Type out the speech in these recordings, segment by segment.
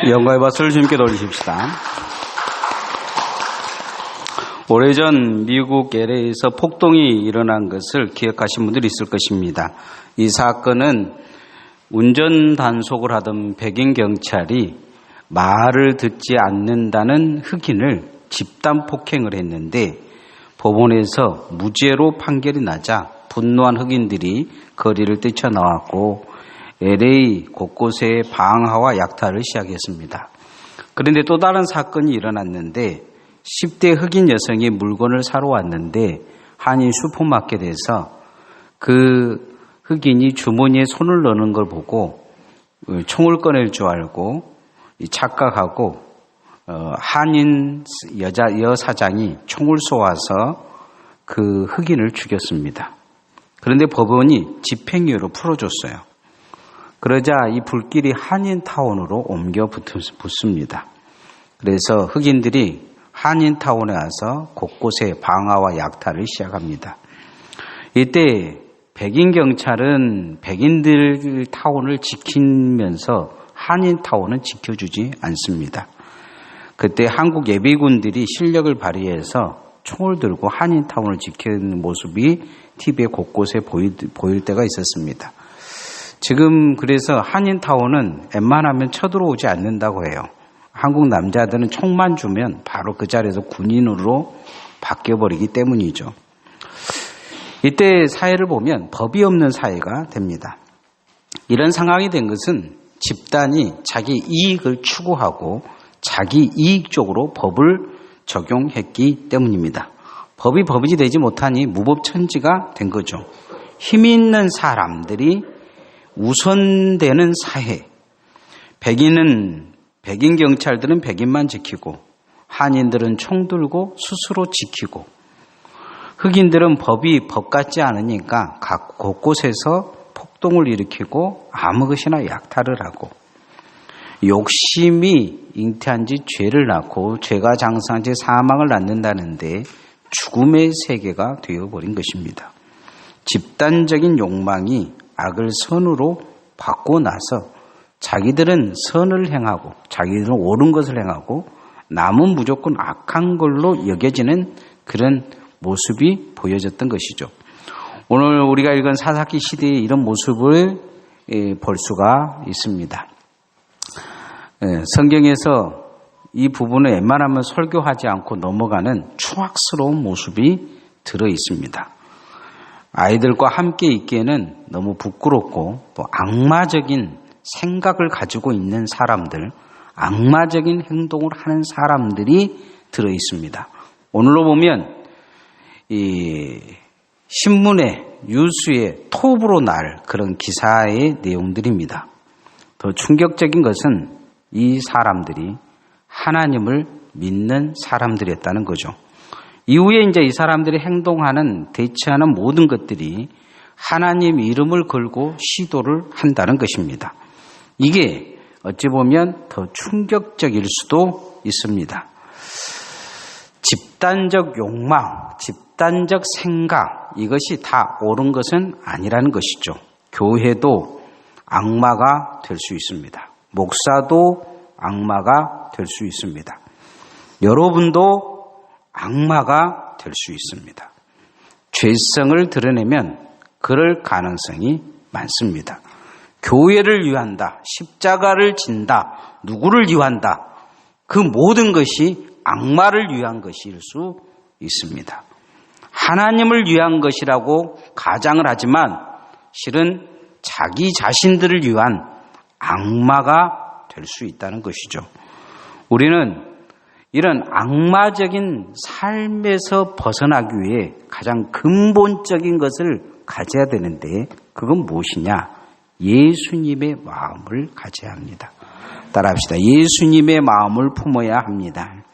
영광의 박수를 주님께 돌리십시다. 오래전 미국 LA에서 폭동이 일어난 것을 기억하신 분들이 있을 것입니다. 이 사건은 운전 단속을 하던 백인 경찰이 말을 듣지 않는다는 흑인을 집단 폭행을 했는데 법원에서 무죄로 판결이 나자 분노한 흑인들이 거리를 뛰쳐나왔고 LA 곳곳에 방화와 약탈을 시작했습니다. 그런데 또 다른 사건이 일어났는데 10대 흑인 여성이 물건을 사러 왔는데 한인 슈퍼마켓에서 그 흑인이 주머니에 손을 넣는 걸 보고 총을 꺼낼 줄 알고 착각하고 한인 여사장이 총을 쏘아서 그 흑인을 죽였습니다. 그런데 법원이 집행유예로 풀어줬어요. 그러자 이 불길이 한인타운으로 옮겨 붙습니다. 그래서 흑인들이 한인타운에 와서 곳곳에 방화와 약탈을 시작합니다. 이때 백인 경찰은 백인들 타운을 지키면서 한인타운은 지켜주지 않습니다. 그때 한국 예비군들이 실력을 발휘해서 총을 들고 한인타운을 지키는 모습이 TV에 곳곳에 보일 때가 있었습니다. 지금 그래서 한인타운은 웬만하면 쳐들어오지 않는다고 해요. 한국 남자들은 총만 주면 바로 그 자리에서 군인으로 바뀌어버리기 때문이죠. 이때 사회를 보면 법이 없는 사회가 됩니다. 이런 상황이 된 것은 집단이 자기 이익을 추구하고 자기 이익 쪽으로 법을 적용했기 때문입니다. 법이 법이 되지 못하니 무법천지가 된 거죠. 힘 있는 사람들이 우선되는 사회. 백인 경찰들은 백인만 지키고 한인들은 총 들고 스스로 지키고 흑인들은 법이 법 같지 않으니까 각 곳곳에서 폭동을 일으키고 아무 것이나 약탈을 하고 욕심이 잉태한 지 죄를 낳고 죄가 장성한 지 사망을 낳는다는데 죽음의 세계가 되어버린 것입니다. 집단적인 욕망이 악을 선으로 바꾸고 나서 자기들은 선을 행하고 자기들은 옳은 것을 행하고 남은 무조건 악한 걸로 여겨지는 그런 모습이 보여졌던 것이죠. 오늘 우리가 읽은 사사기 시대의 이런 모습을 볼 수가 있습니다. 성경에서 이 부분을 웬만하면 설교하지 않고 넘어가는 추악스러운 모습이 들어 있습니다. 아이들과 함께 있기에는 너무 부끄럽고 또 악마적인 생각을 가지고 있는 사람들, 악마적인 행동을 하는 사람들이 들어 있습니다. 오늘로 보면 이 신문의 뉴스의 톱으로 날 그런 기사의 내용들입니다. 더 충격적인 것은 이 사람들이 하나님을 믿는 사람들이었다는 거죠. 이후에 이제 이 사람들이 행동하는, 대처하는 모든 것들이 하나님 이름을 걸고 시도를 한다는 것입니다. 이게 어찌 보면 더 충격적일 수도 있습니다. 집단적 욕망, 집단적 생각, 이것이 다 옳은 것은 아니라는 것이죠. 교회도 악마가 될 수 있습니다. 목사도 악마가 될 수 있습니다. 여러분도 악마가 될 수 있습니다. 죄성을 드러내면 그럴 가능성이 많습니다. 교회를 위한다, 십자가를 진다, 누구를 위한다, 그 모든 것이 악마를 위한 것일 수 있습니다. 하나님을 위한 것이라고 가장을 하지만 실은 자기 자신들을 위한 악마가 될 수 있다는 것이죠. 우리는 이런 악마적인 삶에서 벗어나기 위해 가장 근본적인 것을 가져야 되는데 그건 무엇이냐? 예수님의 마음을 가져야 합니다. 따라합시다. 예수님의 마음을 품어야 합니다.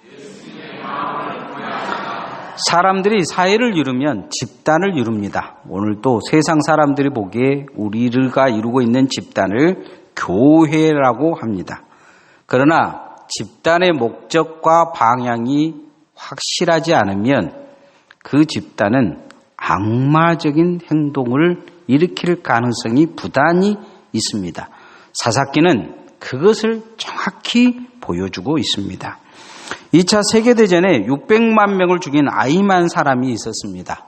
사람들이 사회를 이루면 집단을 이룹니다. 오늘 또 세상 사람들이 보기에 우리가 이루고 있는 집단을 교회라고 합니다. 그러나 집단의 목적과 방향이 확실하지 않으면 그 집단은 악마적인 행동을 일으킬 가능성이 부단히 있습니다. 사사기는 그것을 정확히 보여주고 있습니다. 2차 세계대전에 600만 명을 죽인 아이만 사람이 있었습니다.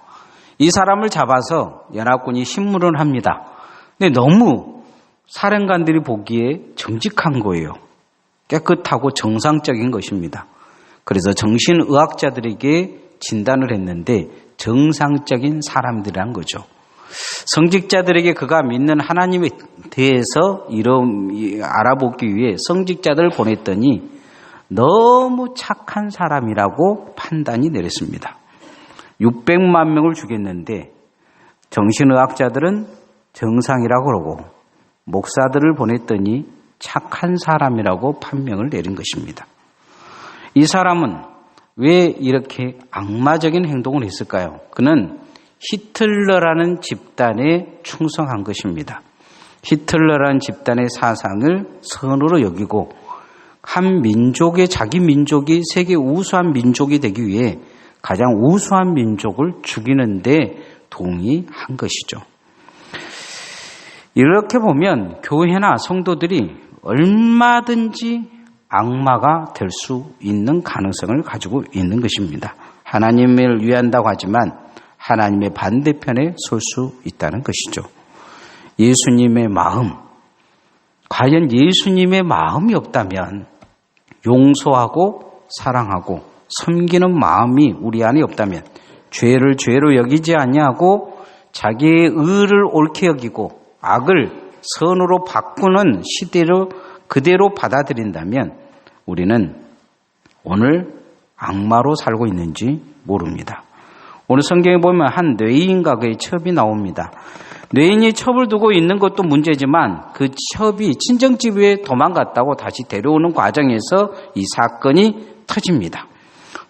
이 사람을 잡아서 연합군이 심문을 합니다. 근데 너무 사령관들이 보기에 정직한 거예요. 깨끗하고 정상적인 것입니다. 그래서 정신의학자들에게 진단을 했는데 정상적인 사람들이란 거죠. 성직자들에게 그가 믿는 하나님에 대해서 알아보기 위해 성직자들을 보냈더니 너무 착한 사람이라고 판단이 내렸습니다. 600만 명을 죽였는데 정신의학자들은 정상이라고 그러고 목사들을 보냈더니 착한 사람이라고 판명을 내린 것입니다. 이 사람은 왜 이렇게 악마적인 행동을 했을까요? 그는 히틀러라는 집단에 충성한 것입니다. 히틀러라는 집단의 사상을 선으로 여기고 한 민족의 자기 민족이 세계 우수한 민족이 되기 위해 가장 우수한 민족을 죽이는 데 동의한 것이죠. 이렇게 보면 교회나 성도들이 얼마든지 악마가 될 수 있는 가능성을 가지고 있는 것입니다. 하나님을 위한다고 하지만 하나님의 반대편에 설 수 있다는 것이죠. 예수님의 마음, 과연 예수님의 마음이 없다면 용서하고 사랑하고 섬기는 마음이 우리 안에 없다면 죄를 죄로 여기지 아니하고 자기의 의를 옳게 여기고 악을 선으로 바꾸는 시대로 그대로 받아들인다면 우리는 오늘 악마로 살고 있는지 모릅니다. 오늘 성경에 보면 한 뇌인과 그의 첩이 나옵니다. 뇌인이 첩을 두고 있는 것도 문제지만 그 첩이 친정집에 도망갔다고 다시 데려오는 과정에서 이 사건이 터집니다.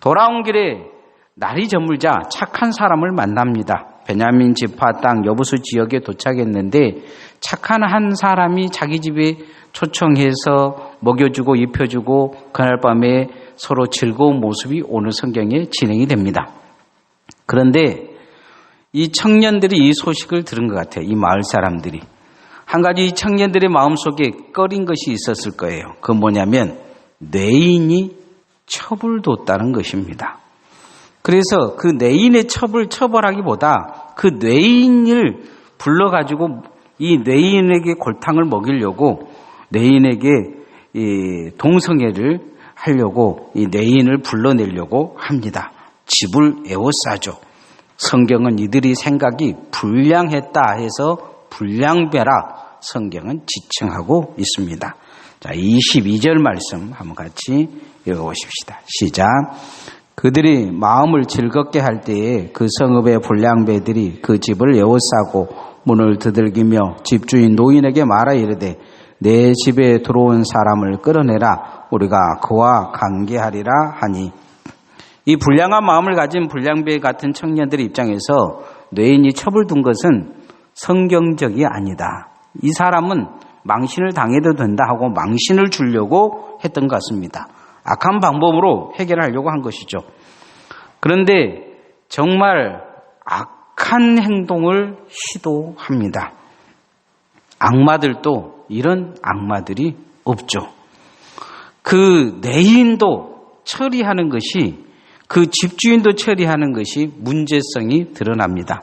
돌아온 길에 날이 저물자 착한 사람을 만납니다. 베냐민 지파 땅 여부수 지역에 도착했는데 착한 한 사람이 자기 집에 초청해서 먹여주고 입혀주고 그날 밤에 서로 즐거운 모습이 오늘 성경에 진행이 됩니다. 그런데 이 청년들이 이 소식을 들은 것 같아요. 이 마을 사람들이. 한 가지 이 청년들의 마음속에 꺼린 것이 있었을 거예요. 그건 뭐냐면 뇌인이 첩을 뒀다는 것입니다. 그래서 그 뇌인의 첩을 처벌하기보다 그 뇌인을 불러가지고 이 뇌인에게 골탕을 먹이려고 뇌인에게 이 동성애를 하려고 이 뇌인을 불러내려고 합니다. 집을 에워싸죠. 성경은 이들이 생각이 불량했다 해서 불량배라 성경은 지칭하고 있습니다. 자, 22절 말씀 한번 같이 읽어보십시다. 시작. 그들이 마음을 즐겁게 할 때에 그 성읍의 불량배들이 그 집을 에워싸고 문을 두들기며 집주인 노인에게 말하 이르되 내 집에 들어온 사람을 끌어내라 우리가 그와 관계하리라 하니 이 불량한 마음을 가진 불량배 같은 청년들의 입장에서 뇌인이 첩을 둔 것은 성경적이 아니다. 이 사람은 망신을 당해도 된다 하고 망신을 주려고 했던 것 같습니다. 악한 방법으로 해결하려고 한 것이죠. 그런데 정말 악한 행동을 시도합니다. 악마들도 이런 악마들이 없죠. 그 뇌인도 처리하는 것이 그 집주인도 처리하는 것이 문제성이 드러납니다.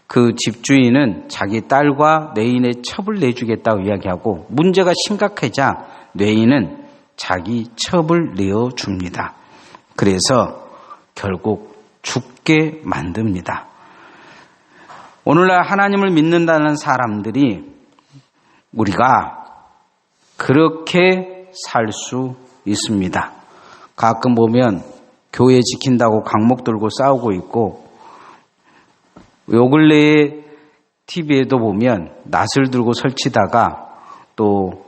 그 집주인은 자기 딸과 뇌인의 첩을 내주겠다고 이야기하고 문제가 심각해자 뇌인은 자기 첩을 내어줍니다. 그래서 결국 죽게 만듭니다. 오늘날 하나님을 믿는다는 사람들이 우리가 그렇게 살 수 있습니다. 가끔 보면 교회 지킨다고 강목 들고 싸우고 있고 요 근래에 TV에도 보면 낫을 들고 설치다가 또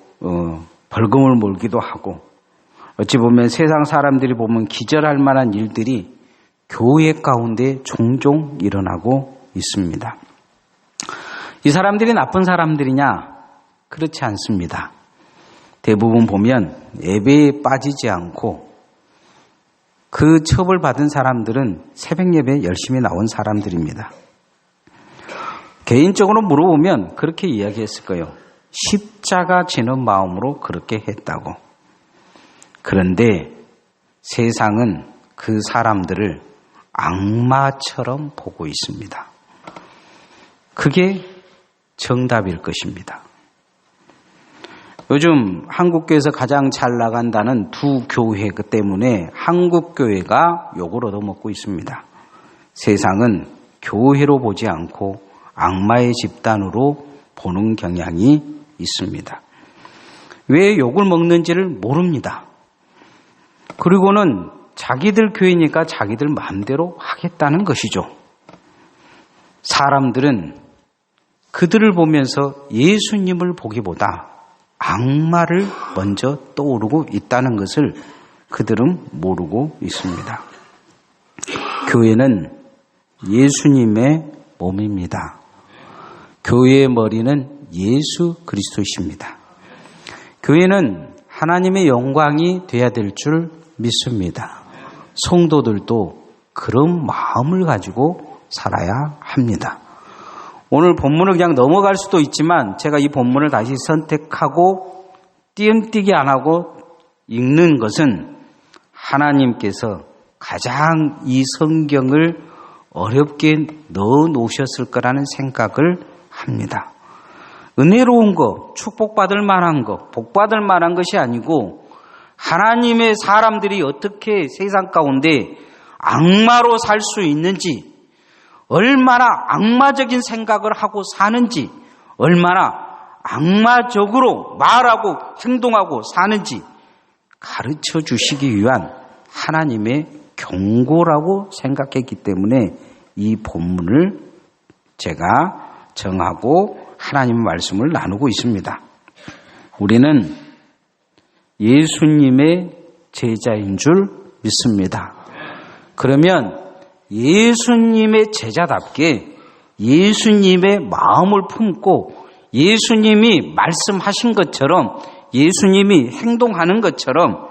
벌금을 물기도 하고 어찌 보면 세상 사람들이 보면 기절할 만한 일들이 교회 가운데 종종 일어나고 있습니다. 이 사람들이 나쁜 사람들이냐? 그렇지 않습니다. 대부분 보면 예배에 빠지지 않고 그 첩을 받은 사람들은 새벽 예배에 열심히 나온 사람들입니다. 개인적으로 물어보면 그렇게 이야기했을 거예요. 십자가 지는 마음으로 그렇게 했다고. 그런데 세상은 그 사람들을 악마처럼 보고 있습니다. 그게 정답일 것입니다. 요즘 한국교회에서 가장 잘 나간다는 두 교회 때문에 한국교회가 욕을 얻어먹고 있습니다. 세상은 교회로 보지 않고 악마의 집단으로 보는 경향이 있습니다. 왜 욕을 먹는지를 모릅니다. 그리고는 자기들 교회니까 자기들 마음대로 하겠다는 것이죠. 사람들은 그들을 보면서 예수님을 보기보다 악마를 먼저 떠오르고 있다는 것을 그들은 모르고 있습니다. 교회는 예수님의 몸입니다. 교회의 머리는 예수 그리스도이십니다. 교회는 하나님의 영광이 되어야 될 줄 믿습니다. 성도들도 그런 마음을 가지고 살아야 합니다. 오늘 본문을 그냥 넘어갈 수도 있지만 제가 이 본문을 다시 선택하고 띄엄띄기 안 하고 읽는 것은 하나님께서 가장 이 성경을 어렵게 넣어 놓으셨을 거라는 생각을 합니다. 은혜로운 것, 축복받을 만한 것, 복받을 만한 것이 아니고 하나님의 사람들이 어떻게 세상 가운데 악마로 살 수 있는지, 얼마나 악마적인 생각을 하고 사는지, 얼마나 악마적으로 말하고 행동하고 사는지 가르쳐 주시기 위한 하나님의 경고라고 생각했기 때문에 이 본문을 제가 정하고 하나님의 말씀을 나누고 있습니다. 우리는 예수님의 제자인 줄 믿습니다. 그러면 예수님의 제자답게 예수님의 마음을 품고 예수님이 말씀하신 것처럼 예수님이 행동하는 것처럼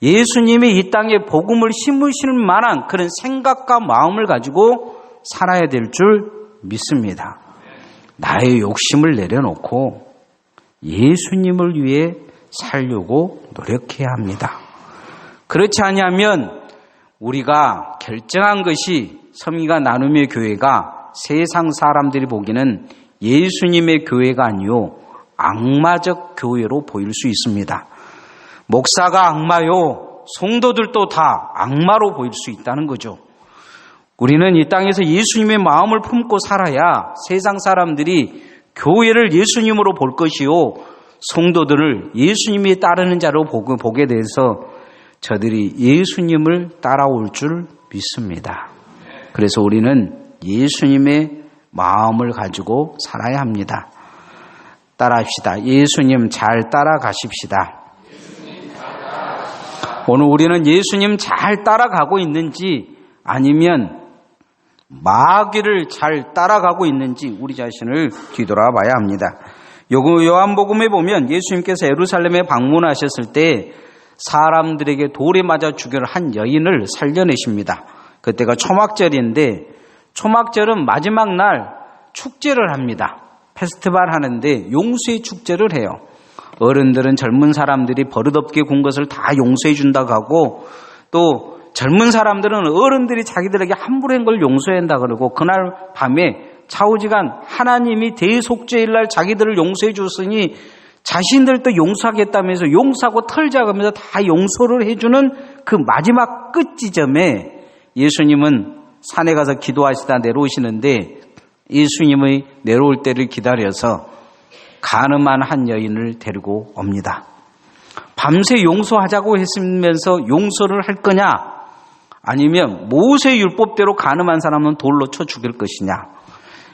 예수님이 이 땅에 복음을 심으실 만한 그런 생각과 마음을 가지고 살아야 될 줄 믿습니다. 나의 욕심을 내려놓고 예수님을 위해 살려고 노력해야 합니다. 그렇지 아니하면 우리가 결정한 것이 섬기가 나눔의 교회가 세상 사람들이 보기에는 예수님의 교회가 아니요 악마적 교회로 보일 수 있습니다. 목사가 악마요, 성도들도 다 악마로 보일 수 있다는 거죠. 우리는 이 땅에서 예수님의 마음을 품고 살아야 세상 사람들이 교회를 예수님으로 볼 것이요 성도들을 예수님이 따르는 자로 보게 돼서 저들이 예수님을 따라올 줄 믿습니다. 그래서 우리는 예수님의 마음을 가지고 살아야 합니다. 따라합시다. 예수님 잘 따라가십시다. 오늘 우리는 예수님 잘 따라가고 있는지 아니면 마귀를 잘 따라가고 있는지 우리 자신을 뒤돌아봐야 합니다. 요한복음에 보면 예수님께서 예루살렘에 방문하셨을 때 사람들에게 돌에 맞아 죽여를 한 여인을 살려내십니다. 그때가 초막절인데 초막절은 마지막 날 축제를 합니다. 페스티벌 하는데 용서의 축제를 해요. 어른들은 젊은 사람들이 버릇없게 군 것을 다 용서해 준다고 하고 또 젊은 사람들은 어른들이 자기들에게 함부로 한 걸 용서한다 그러고 그날 밤에 좌우지간 하나님이 대속죄일 날 자기들을 용서해 줬으니 자신들도 용서하겠다면서 용서하고 털자 하면서 다 용서를 해주는 그 마지막 끝 지점에 예수님은 산에 가서 기도하시다 내려오시는데 예수님의 내려올 때를 기다려서 가늠한 한 여인을 데리고 옵니다. 밤새 용서하자고 했으면서 용서를 할 거냐 아니면 모세 율법대로 가늠한 사람은 돌로 쳐 죽일 것이냐.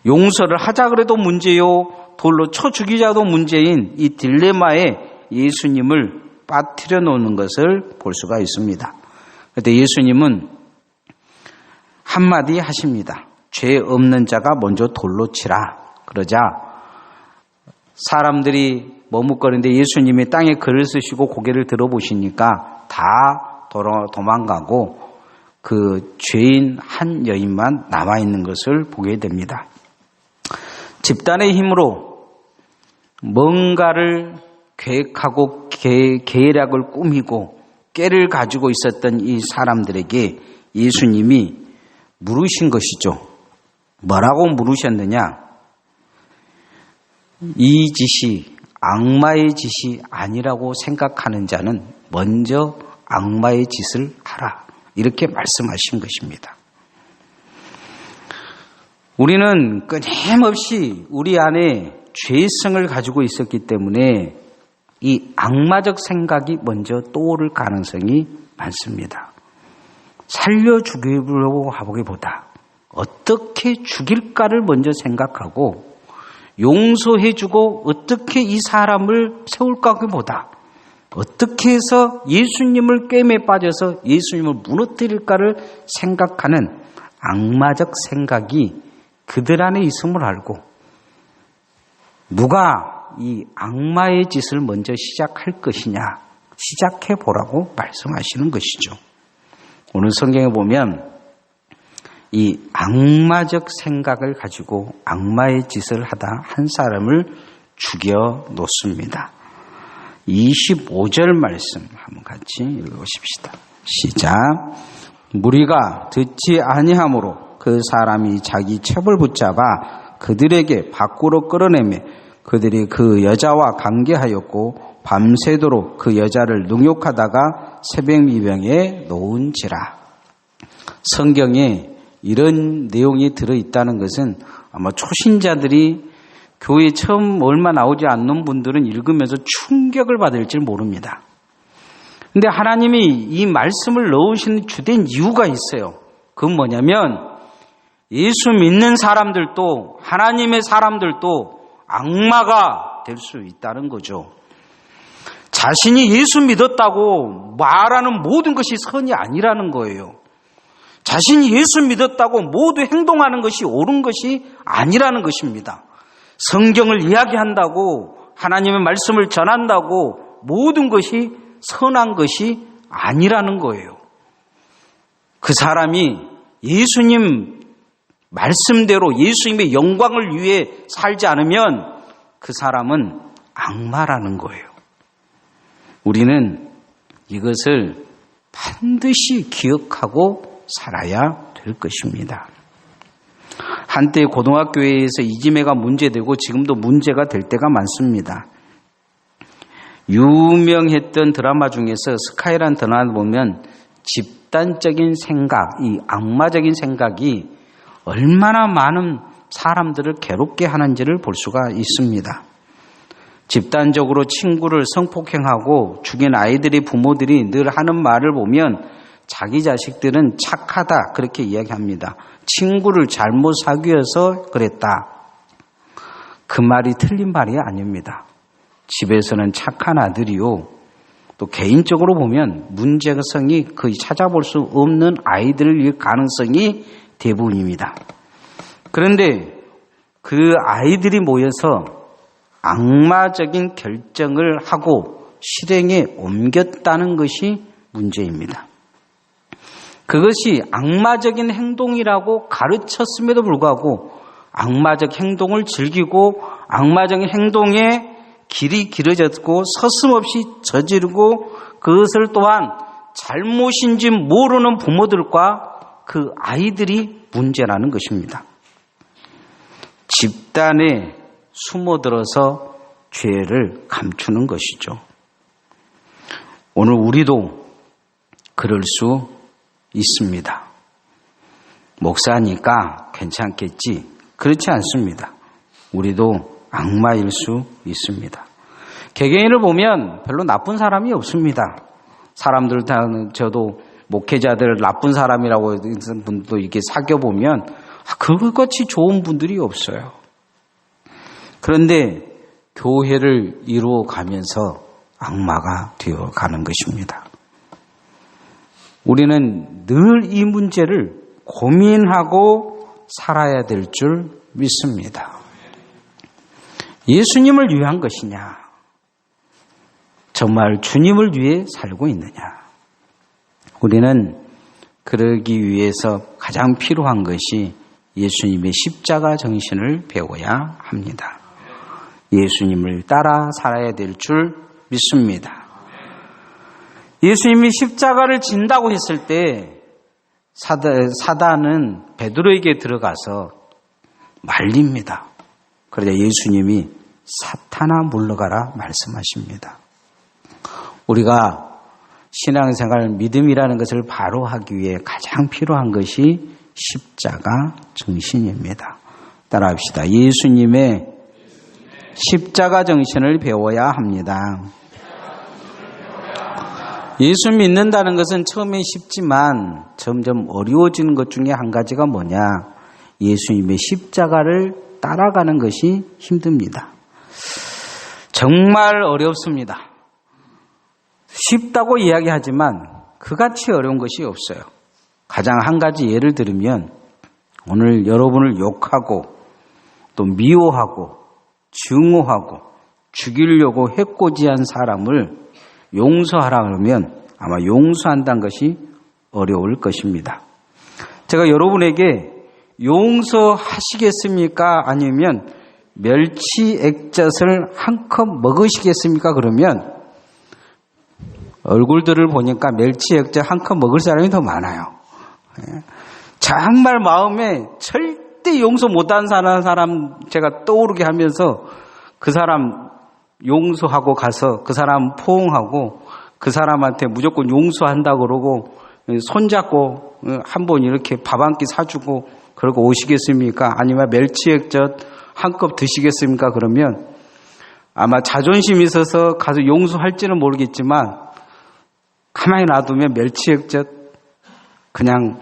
용서를 하자 그래도 문제요 돌로 쳐 죽이자도 문제인 이 딜레마에 예수님을 빠뜨려 놓는 것을 볼 수가 있습니다. 그런데 예수님은 한마디 하십니다. 죄 없는 자가 먼저 돌로 치라. 그러자 사람들이 머뭇거리는데 예수님이 땅에 글을 쓰시고 고개를 들어보시니까 다 도망가고 그 죄인 한 여인만 남아있는 것을 보게 됩니다. 집단의 힘으로 뭔가를 계획하고 계략을 꾸미고 꾀를 가지고 있었던 이 사람들에게 예수님이 물으신 것이죠. 뭐라고 물으셨느냐? 이 짓이 악마의 짓이 아니라고 생각하는 자는 먼저 악마의 짓을 하라. 이렇게 말씀하신 것입니다. 우리는 끊임없이 우리 안에 죄성을 가지고 있었기 때문에 이 악마적 생각이 먼저 떠오를 가능성이 많습니다. 살려 죽이려고 하기보다 어떻게 죽일까를 먼저 생각하고 용서해주고 어떻게 이 사람을 세울까 하기보다 어떻게 해서 예수님을 꿰매 빠져서 예수님을 무너뜨릴까를 생각하는 악마적 생각이 그들 안에 있음을 알고 누가 이 악마의 짓을 먼저 시작할 것이냐 시작해 보라고 말씀하시는 것이죠. 오늘 성경에 보면 이 악마적 생각을 가지고 악마의 짓을 하다 한 사람을 죽여 놓습니다. 25절 말씀 한번 같이 읽어보십시다. 시작. 무리가 듣지 아니하므로 그 사람이 자기 첩을 붙잡아 그들에게 밖으로 끌어내며 그들이 그 여자와 관계하였고 밤새도록 그 여자를 능욕하다가 새벽 미병에 놓은지라. 성경에 이런 내용이 들어있다는 것은 아마 초신자들이 교회에 처음 얼마 나오지 않는 분들은 읽으면서 충격을 받을지 모릅니다. 그런데 하나님이 이 말씀을 넣으신 주된 이유가 있어요. 그건 뭐냐면 예수 믿는 사람들도 하나님의 사람들도 악마가 될 수 있다는 거죠. 자신이 예수 믿었다고 말하는 모든 것이 선이 아니라는 거예요. 자신이 예수 믿었다고 모두 행동하는 것이 옳은 것이 아니라는 것입니다. 성경을 이야기한다고 하나님의 말씀을 전한다고 모든 것이 선한 것이 아니라는 거예요. 그 사람이 예수님 말씀대로 예수님의 영광을 위해 살지 않으면 그 사람은 악마라는 거예요. 우리는 이것을 반드시 기억하고 살아야 될 것입니다. 한때 고등학교에서 이지매가 문제되고 지금도 문제가 될 때가 많습니다. 유명했던 드라마 중에서 스카이라는 드라마를 보면 집단적인 생각, 이 악마적인 생각이 얼마나 많은 사람들을 괴롭게 하는지를 볼 수가 있습니다. 집단적으로 친구를 성폭행하고 죽인 아이들의 부모들이 늘 하는 말을 보면 자기 자식들은 착하다 그렇게 이야기합니다. 친구를 잘못 사귀어서 그랬다. 그 말이 틀린 말이 아닙니다. 집에서는 착한 아들이요. 또 개인적으로 보면 문제성이 거의 찾아볼 수 없는 아이들일 가능성이 대부분입니다. 그런데 그 아이들이 모여서 악마적인 결정을 하고 실행에 옮겼다는 것이 문제입니다. 그것이 악마적인 행동이라고 가르쳤음에도 불구하고 악마적 행동을 즐기고 악마적인 행동에 길이 길어졌고 서슴없이 저지르고 그것을 또한 잘못인지 모르는 부모들과 그 아이들이 문제라는 것입니다. 집단에 숨어들어서 죄를 감추는 것이죠. 오늘 우리도 그럴 수 있습니다. 목사니까 괜찮겠지. 그렇지 않습니다. 우리도 악마일 수 있습니다. 개개인을 보면 별로 나쁜 사람이 없습니다. 사람들 다 저도 목회자들 나쁜 사람이라고 하는 분도 이렇게 사귀어보면 그것같이 좋은 분들이 없어요. 그런데 교회를 이루어가면서 악마가 되어가는 것입니다. 우리는 늘 이 문제를 고민하고 살아야 될 줄 믿습니다. 예수님을 위한 것이냐? 정말 주님을 위해 살고 있느냐? 우리는 그러기 위해서 가장 필요한 것이 예수님의 십자가 정신을 배워야 합니다. 예수님을 따라 살아야 될 줄 믿습니다. 예수님이 십자가를 진다고 했을 때 사단은 베드로에게 들어가서 말립니다. 그러자 예수님이 사탄아 물러가라 말씀하십니다. 우리가 신앙생활 믿음이라는 것을 바로 하기 위해 가장 필요한 것이 십자가 정신입니다. 따라합시다. 예수님의 십자가 정신을 배워야 합니다. 예수 믿는다는 것은 처음엔 쉽지만 점점 어려워지는 것 중에 한 가지가 뭐냐? 예수님의 십자가를 따라가는 것이 힘듭니다. 정말 어렵습니다. 쉽다고 이야기하지만 그같이 어려운 것이 없어요. 가장 한 가지 예를 들면 오늘 여러분을 욕하고 또 미워하고 증오하고 죽이려고 해코지한 사람을 용서하라 그러면 아마 용서한다는 것이 어려울 것입니다. 제가 여러분에게 용서하시겠습니까? 아니면 멸치 액젓을 한 컵 먹으시겠습니까? 그러면 얼굴들을 보니까 멸치 액젓 한 컵 먹을 사람이 더 많아요. 정말 마음에 절대 용서 못한 사람 제가 떠오르게 하면서 그 사람 용서하고 가서 그 사람 포옹하고 그 사람한테 무조건 용서한다 그러고 손잡고 한번 이렇게 밥 한 끼 사주고 그러고 오시겠습니까? 아니면 멸치 액젓 한 컵 드시겠습니까? 그러면 아마 자존심이 있어서 가서 용서할지는 모르겠지만 가만히 놔두면 멸치 액젓 그냥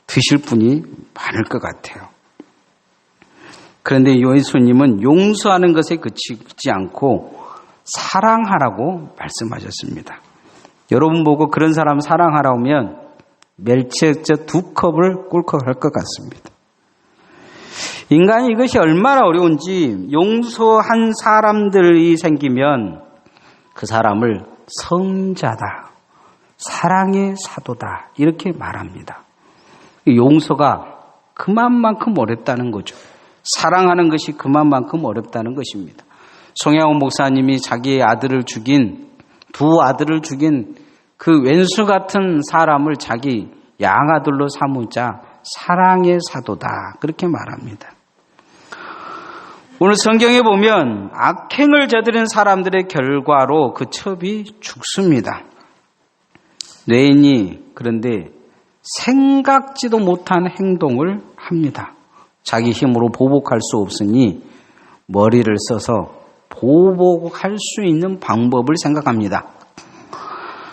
드실 분이 많을 것 같아요. 그런데 예수님은 용서하는 것에 그치지 않고 사랑하라고 말씀하셨습니다. 여러분 보고 그런 사람 사랑하라고 하면 멸치액젓 2컵을 꿀꺽할 것 같습니다. 인간이 이것이 얼마나 어려운지 용서한 사람들이 생기면 그 사람을 성자다, 사랑의 사도다 이렇게 말합니다. 용서가 그만큼 어렵다는 거죠. 사랑하는 것이 그만큼 어렵다는 것입니다. 송혜원 목사님이 자기의 아들을 죽인 두 아들을 죽인 그 왼수 같은 사람을 자기 양아들로 삼으자 사랑의 사도다 그렇게 말합니다. 오늘 성경에 보면 악행을 저지른 사람들의 결과로 그 첩이 죽습니다. 뇌인이 그런데 생각지도 못한 행동을 합니다. 자기 힘으로 보복할 수 없으니 머리를 써서 보복할 수 있는 방법을 생각합니다.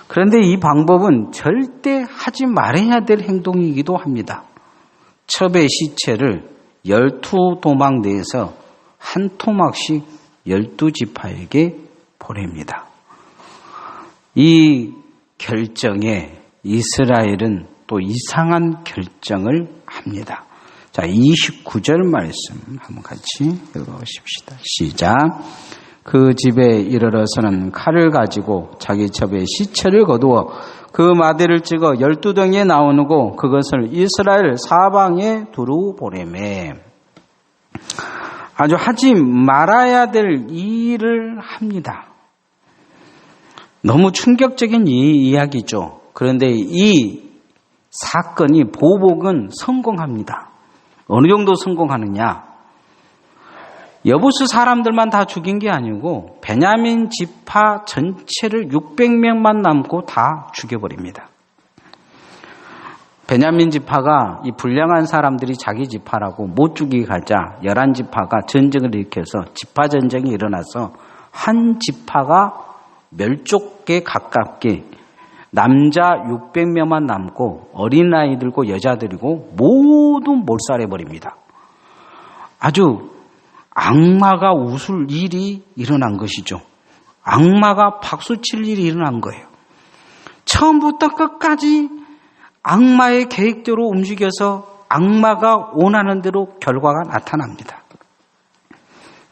그런데 이 방법은 절대 하지 말아야 될 행동이기도 합니다. 첩의 시체를 12토막 내에서 한 토막씩 12지파에게 보냅니다. 이 결정에 이스라엘은 또 이상한 결정을 합니다. 자, 29절 말씀 한번 같이 읽어보십시다. 시작. 그 집에 이르러서는 칼을 가지고 자기 첩의 시체를 거두어 그 마대를 찍어 12덩이에 나누고 그것을 이스라엘 사방에 두루 보내매. 아주 하지 말아야 될 일을 합니다. 너무 충격적인 이야기죠. 그런데 이 사건이 보복은 성공합니다. 어느 정도 성공하느냐? 여부수 사람들만 다 죽인 게 아니고 베냐민 지파 전체를 600명만 남고 다 죽여버립니다. 베냐민 지파가 이 불량한 사람들이 자기 지파라고 못 죽이게 하자 11지파가 전쟁을 일으켜서 지파 전쟁이 일어나서 한 지파가 멸족에 가깝게 남자 600명만 남고 어린아이들고 여자들이고 모두 몰살해버립니다. 아주 악마가 웃을 일이 일어난 것이죠. 악마가 박수칠 일이 일어난 거예요. 처음부터 끝까지 악마의 계획대로 움직여서 악마가 원하는 대로 결과가 나타납니다.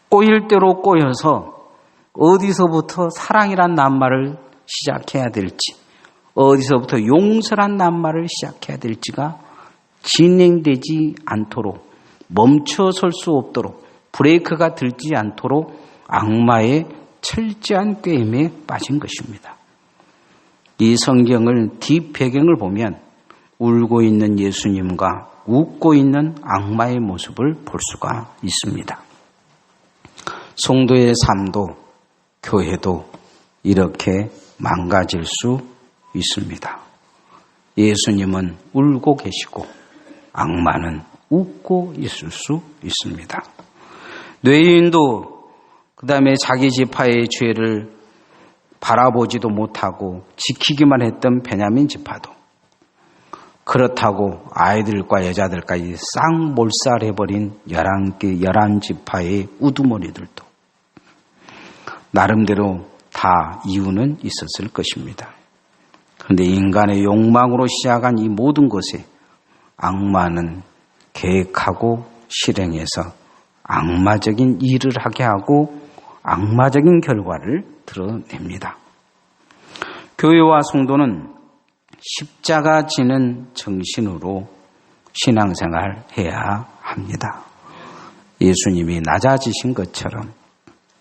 꼬일 대로 꼬여서 어디서부터 사랑이란 낱말을 시작해야 될지 어디서부터 용서란 낱말을 시작해야 될지가 진행되지 않도록 멈춰설 수 없도록 브레이크가 들지 않도록 악마의 철저한 꾀임에 빠진 것입니다. 이 성경을 뒷배경을 보면 울고 있는 예수님과 웃고 있는 악마의 모습을 볼 수가 있습니다. 성도의 삶도 교회도 이렇게 망가질 수 있습니다. 예수님은 울고 계시고 악마는 웃고 있을 수 있습니다. 뇌인도 그 다음에 자기 지파의 죄를 바라보지도 못하고 지키기만 했던 베냐민 지파도 그렇다고 아이들과 여자들까지 싹 몰살해버린 11지파의 우두머리들도 나름대로 다 이유는 있었을 것입니다. 그런데 인간의 욕망으로 시작한 이 모든 것에 악마는 계획하고 실행해서 악마적인 일을 하게 하고 악마적인 결과를 드러냅니다. 교회와 성도는 십자가 지는 정신으로 신앙생활 해야 합니다. 예수님이 낮아지신 것처럼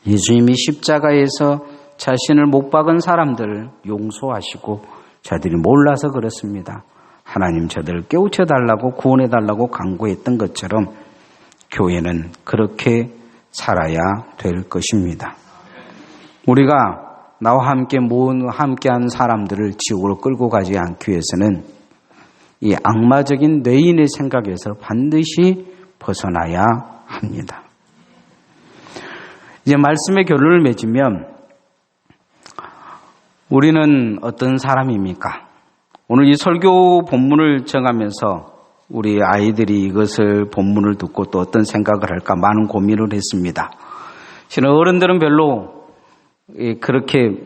예수님이 십자가에서 자신을 못 박은 사람들을 용서하시고 저들이 몰라서 그렇습니다. 하나님 저들을 깨우쳐달라고 구원해달라고 간구했던 것처럼 교회는 그렇게 살아야 될 것입니다. 우리가 나와 함께한 사람들을 지옥으로 끌고 가지 않기 위해서는 이 악마적인 뇌인의 생각에서 반드시 벗어나야 합니다. 이제 말씀의 결론을 맺으면 우리는 어떤 사람입니까? 오늘 이 설교 본문을 정하면서 우리 아이들이 이것을 본문을 듣고 또 어떤 생각을 할까 많은 고민을 했습니다. 실은 어른들은 별로 그렇게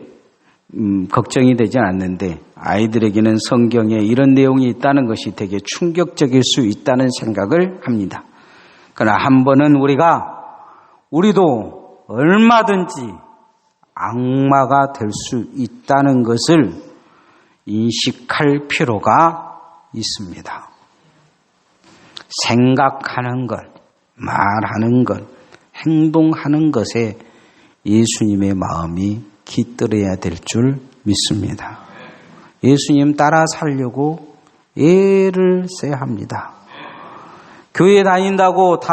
걱정이 되지 않는데 아이들에게는 성경에 이런 내용이 있다는 것이 되게 충격적일 수 있다는 생각을 합니다. 그러나 한 번은 우리도 얼마든지 악마가 될 수 있다는 것을 인식할 필요가 있습니다. 생각하는 것, 말하는 것, 행동하는 것에 예수님의 마음이 깃들어야 될 줄 믿습니다. 예수님 따라 살려고 애를 써야 합니다. 교회 다닌다고 다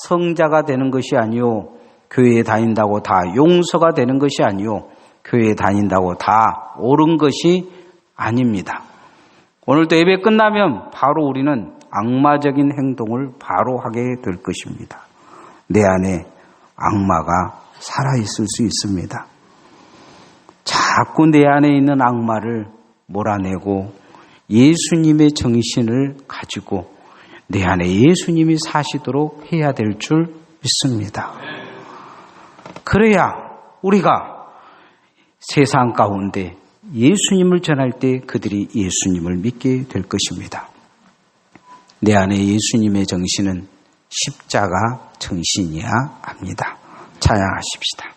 성자가 되는 것이 아니요. 교회에 다닌다고 다 용서가 되는 것이 아니요. 교회에 다닌다고 다 옳은 것이 아닙니다. 오늘도 예배 끝나면 바로 우리는 악마적인 행동을 바로 하게 될 것입니다. 내 안에 악마가 살아있을 수 있습니다. 자꾸 내 안에 있는 악마를 몰아내고 예수님의 정신을 가지고 내 안에 예수님이 사시도록 해야 될 줄 믿습니다. 그래야 우리가 세상 가운데 예수님을 전할 때 그들이 예수님을 믿게 될 것입니다. 내 안에 예수님의 정신은 십자가 정신이어야 합니다. 찬양하십시다.